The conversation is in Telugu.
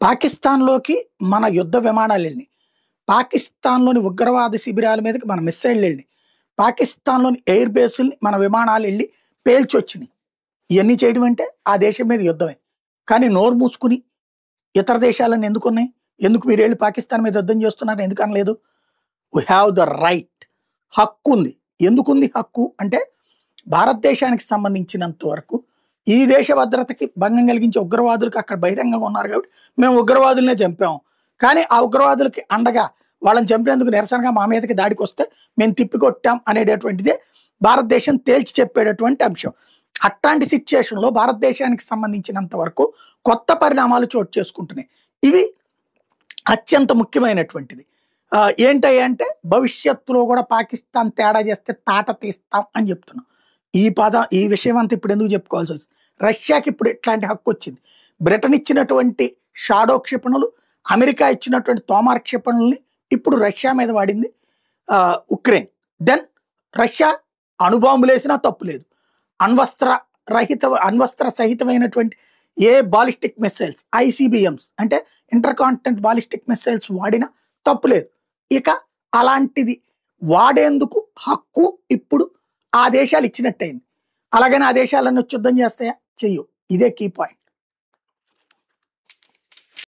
పాకిస్తాన్‌లోకి మన యుద్ధ విమానాలెళ్ళినియి. పాకిస్తాన్‌లోని ఉగ్రవాద శిబిరాల మీదకి మన మిస్సైళ్ళెళ్ళినియి. పాకిస్తాన్‌లోని ఎయిర్ బేసుల్ని మన విమానాలెళ్ళి పేల్చొచ్చినియి. ఇయన్నీ చేయడం అంటే ఆ దేశం మీద యుద్ధమే. కానీ నోరు మూసుకొని ఇతర దేశాలన్నీ ఎందుకున్నాయి? ఎందుకు మీరెళ్లి పాకిస్తాన్ మీద యుద్ధం చేస్తున్నారు ఎందుకనలేదు? We have the right. హక్కుంది. ఎందుకుంది హక్కు అంటే భారతదేశానికి సంబంధించినంత వరకు ఈ దేశ భద్రతకి భంగం కలిగించే ఉగ్రవాదులకు అక్కడ బహిరంగంగా ఉన్నారు కాబట్టి మేము ఉగ్రవాదులనే చంపాం. కానీ ఆ ఉగ్రవాదులకి అండగా వాళ్ళని చంపినందుకు నిరసనగా మా మీదకి దాడికొస్తే మేము తిప్పికొట్టాం అనేటటువంటిదే భారతదేశం తేల్చి చెప్పేటటువంటి అంశం. అట్లాంటి సిచ్యుయేషన్‌లో భారతదేశానికి సంబంధించినంత వరకు కొత్త పరిణామాలు చోటు చేసుకుంటున్నాయి. ఇవి అత్యంత ముఖ్యమైనటువంటిది. ఏంటయ్యంటే భవిష్యత్తులో కూడా పాకిస్తాన్ తేడా చేస్తే తాట తీస్తాం అని చెప్తున్నాం. ఈ విషయం అంతా ఇప్పుడు ఎందుకు చెప్పుకోవాల్సొచ్చింది? రష్యాకి ఇప్పుడు ఇట్లాంటి హక్కొచ్చింది. బ్రిటన్ ఇచ్చినటువంటి షాడో క్షిపణులు, అమెరికా ఇచ్చినటువంటి తోమార్ క్షిపణుల్ని ఇప్పుడు రష్యా మీద వాడింది ఉక్రెయిన్. దెన్ రష్యా అణుబాంబులేసినా తప్పు లేదు. అణ్వస్త్ర సహితమైనటువంటి ఏ బాలిస్టిక్ మిస్సైల్స్ ఐసీబీఎంస్ అంటే ఇంటర్ కాంటినెంట్ బాలిస్టిక్ మిస్సైల్స్ వాడినా తప్పు లేదు. ఇక అలాంటిది వాడేందుకు హక్కు ఇప్పుడు ఆ దేశాలు ఇచ్చినట్టయింది. అలాగని ఆ దేశాలన్నీ వచ్చి యుద్ధం చేస్తాయా? చెయ్యవు. ఇదే కీ పాయింట్.